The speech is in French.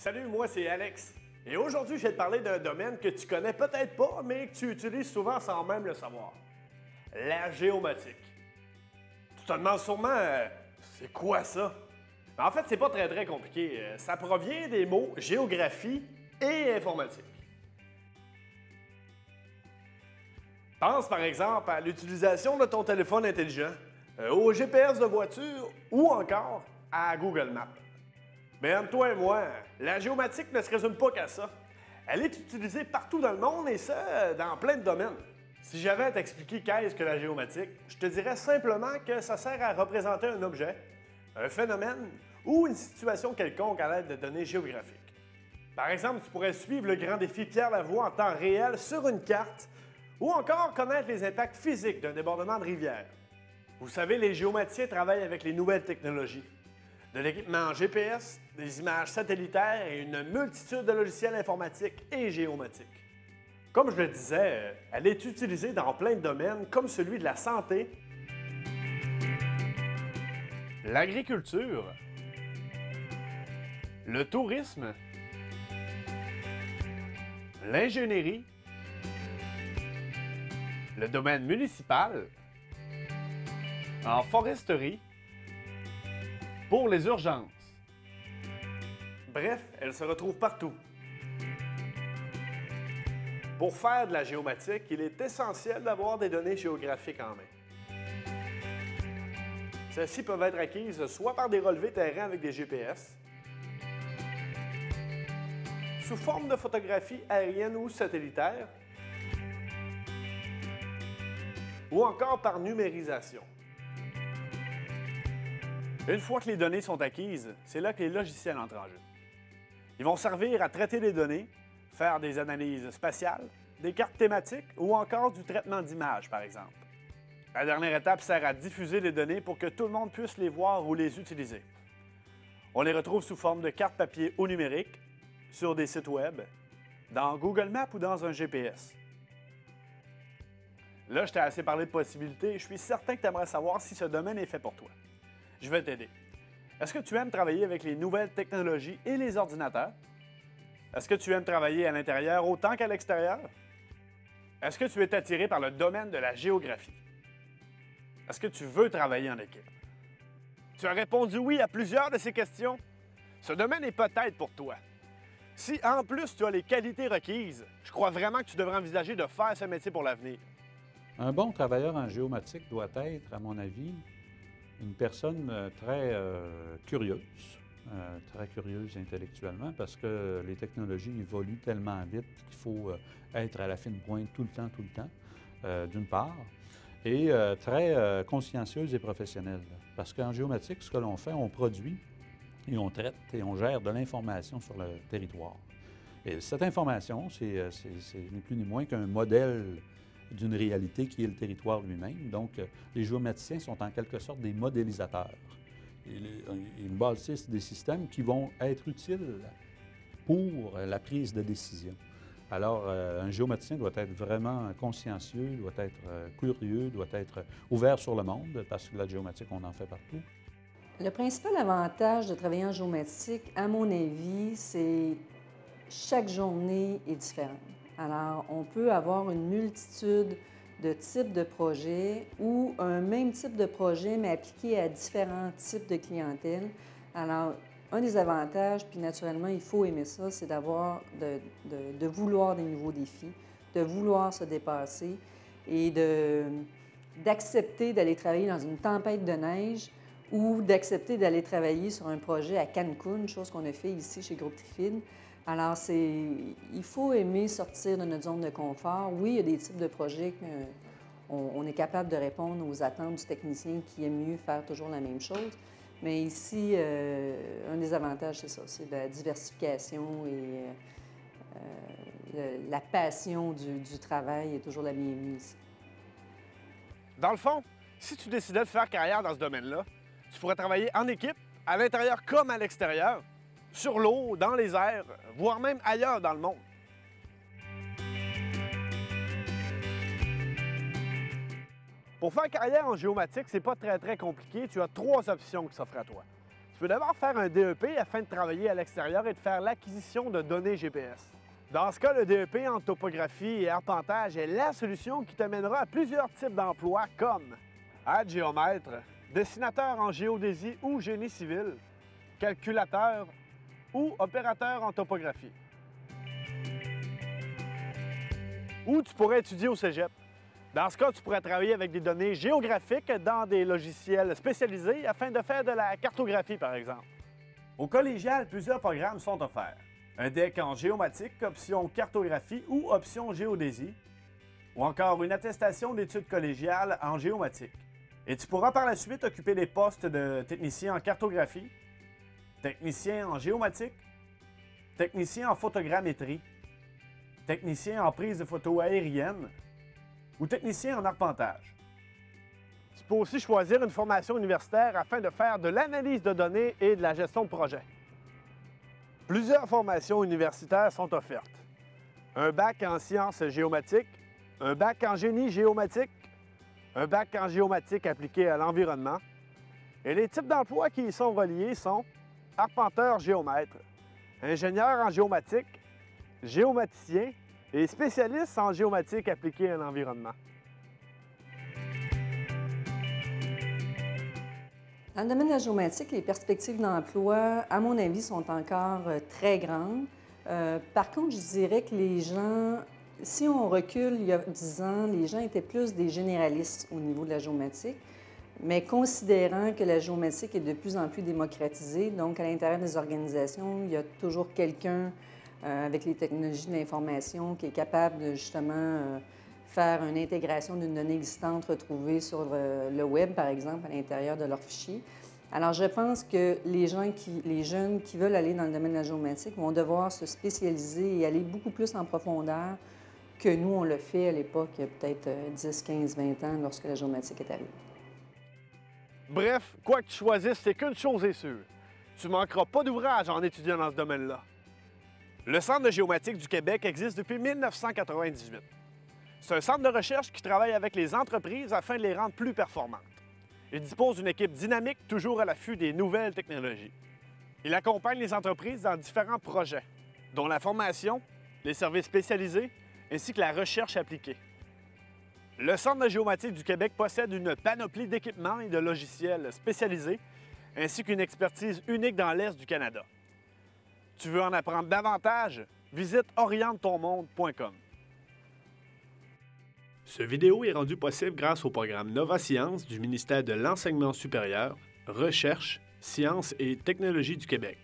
Salut, moi c'est Alex. Et aujourd'hui, je vais te parler d'un domaine que tu connais peut-être pas, mais que tu utilises souvent sans même le savoir. La géomatique. Tu te demandes sûrement, c'est quoi ça? Mais en fait, c'est pas très compliqué. Ça provient des mots géographie et informatique. Pense par exemple à l'utilisation de ton téléphone intelligent, au GPS de voiture ou encore à Google Maps. Mais entre toi et moi, la géomatique ne se résume pas qu'à ça. Elle est utilisée partout dans le monde et ça, dans plein de domaines. Si j'avais à t'expliquer qu'est-ce que la géomatique, je te dirais simplement que ça sert à représenter un objet, un phénomène ou une situation quelconque à l'aide de données géographiques. Par exemple, tu pourrais suivre le grand défi Pierre Lavoie en temps réel sur une carte ou encore connaître les impacts physiques d'un débordement de rivière. Vous savez, les géomaticiens travaillent avec les nouvelles technologies. De l'équipement GPS, des images satellitaires et une multitude de logiciels informatiques et géomatiques. Comme je le disais, elle est utilisée dans plein de domaines comme celui de la santé, l'agriculture, le tourisme, l'ingénierie, le domaine municipal, en foresterie, pour les urgences. Bref, elle se retrouve partout. Pour faire de la géomatique, il est essentiel d'avoir des données géographiques en main. Celles-ci peuvent être acquises soit par des relevés terrain avec des GPS, sous forme de photographies aériennes ou satellitaires, ou encore par numérisation. Une fois que les données sont acquises, c'est là que les logiciels entrent en jeu. Ils vont servir à traiter les données, faire des analyses spatiales, des cartes thématiques ou encore du traitement d'images, par exemple. La dernière étape sert à diffuser les données pour que tout le monde puisse les voir ou les utiliser. On les retrouve sous forme de cartes papier ou numériques, sur des sites web, dans Google Maps ou dans un GPS. Là, je t'ai assez parlé de possibilités et je suis certain que tu aimerais savoir si ce domaine est fait pour toi. Je vais t'aider. Est-ce que tu aimes travailler avec les nouvelles technologies et les ordinateurs? Est-ce que tu aimes travailler à l'intérieur autant qu'à l'extérieur? Est-ce que tu es attiré par le domaine de la géographie? Est-ce que tu veux travailler en équipe? Tu as répondu oui à plusieurs de ces questions? Ce domaine est peut-être pour toi. Si en plus tu as les qualités requises, je crois vraiment que tu devrais envisager de faire ce métier pour l'avenir. Un bon travailleur en géomatique doit être, à mon avis, une personne très curieuse intellectuellement, parce que les technologies évoluent tellement vite qu'il faut être à la fine pointe tout le temps, d'une part, et très consciencieuse et professionnelle. Parce qu'en géomatique, ce que l'on fait, on produit et on traite et on gère de l'information sur le territoire. Et cette information, c'est ni plus ni moins qu'un modèle d'une réalité qui est le territoire lui-même. Donc, les géomaticiens sont en quelque sorte des modélisateurs. Ils bâtissent des systèmes qui vont être utiles pour la prise de décision. Alors, un géomaticien doit être vraiment consciencieux, doit être curieux, doit être ouvert sur le monde, parce que la géomatique, on en fait partout. Le principal avantage de travailler en géomatique, à mon avis, c'est chaque journée est différente. Alors, on peut avoir une multitude de types de projets ou un même type de projet, mais appliqué à différents types de clientèle. Alors, un des avantages, puis naturellement, il faut aimer ça, c'est d'avoir, de vouloir des nouveaux défis, de vouloir se dépasser et d'accepter d'aller travailler dans une tempête de neige ou d'accepter d'aller travailler sur un projet à Cancun, chose qu'on a fait ici chez Groupe Trifid. Alors, il faut aimer sortir de notre zone de confort. Oui, il y a des types de projets qu'on est capable de répondre aux attentes du technicien qui aime mieux faire toujours la même chose. Mais ici, un des avantages, c'est ça, c'est la diversification et la passion du travail est toujours la bienvenue ici. Dans le fond, si tu décidais de faire carrière dans ce domaine-là, tu pourrais travailler en équipe, à l'intérieur comme à l'extérieur, sur l'eau, dans les airs, voire même ailleurs dans le monde. Pour faire carrière en géomatique, c'est pas très compliqué. Tu as 3 options qui s'offrent à toi. Tu peux d'abord faire un DEP afin de travailler à l'extérieur et de faire l'acquisition de données GPS. Dans ce cas, le DEP en topographie et arpentage est la solution qui te mènera à plusieurs types d'emplois comme aide géomètre, dessinateur en géodésie ou génie civil, calculateur ou opérateur en topographie. Ou tu pourrais étudier au cégep. Dans ce cas, tu pourrais travailler avec des données géographiques dans des logiciels spécialisés afin de faire de la cartographie, par exemple. Au collégial, plusieurs programmes sont offerts. Un DEC en géomatique, option cartographie ou option géodésie, ou encore une attestation d'études collégiales en géomatique. Et tu pourras par la suite occuper des postes de technicien en cartographie, technicien en géomatique, technicien en photogrammétrie, technicien en prise de photos aériennes ou technicien en arpentage. Tu peux aussi choisir une formation universitaire afin de faire de l'analyse de données et de la gestion de projet. Plusieurs formations universitaires sont offertes. Un bac en sciences géomatiques, un bac en génie géomatique, un bac en géomatique appliqué à l'environnement. Et les types d'emplois qui y sont reliés sont arpenteur géomètre, ingénieur en géomatique, géomaticien et spécialiste en géomatique appliquée à l'environnement. Dans le domaine de la géomatique, les perspectives d'emploi, à mon avis, sont encore très grandes. Par contre, je dirais que les gens, si on recule il y a 10 ans, les gens étaient plus des généralistes au niveau de la géomatique, mais considérant que la géomatique est de plus en plus démocratisée, donc à l'intérieur des organisations, il y a toujours quelqu'un avec les technologies de l'information qui est capable de justement faire une intégration d'une donnée existante retrouvée sur le web, par exemple, à l'intérieur de leur fichier. Alors, je pense que les jeunes qui veulent aller dans le domaine de la géomatique vont devoir se spécialiser et aller beaucoup plus en profondeur que nous, on l'a fait à l'époque, il y a peut-être 10, 15, 20 ans, lorsque la géomatique est arrivée. Bref, quoi que tu choisisses, c'est qu'une chose est sûre. Tu ne manqueras pas d'ouvrage en étudiant dans ce domaine-là. Le Centre de géomatique du Québec existe depuis 1998. C'est un centre de recherche qui travaille avec les entreprises afin de les rendre plus performantes. Il dispose d'une équipe dynamique, toujours à l'affût des nouvelles technologies. Il accompagne les entreprises dans différents projets, dont la formation, les services spécialisés, ainsi que la recherche appliquée. Le Centre de géomatique du Québec possède une panoplie d'équipements et de logiciels spécialisés, ainsi qu'une expertise unique dans l'Est du Canada. Tu veux en apprendre davantage? Visite orientetonmonde.com. Cette vidéo est rendue possible grâce au programme Nova Sciences du ministère de l'Enseignement supérieur, Recherche, Sciences et Technologies du Québec.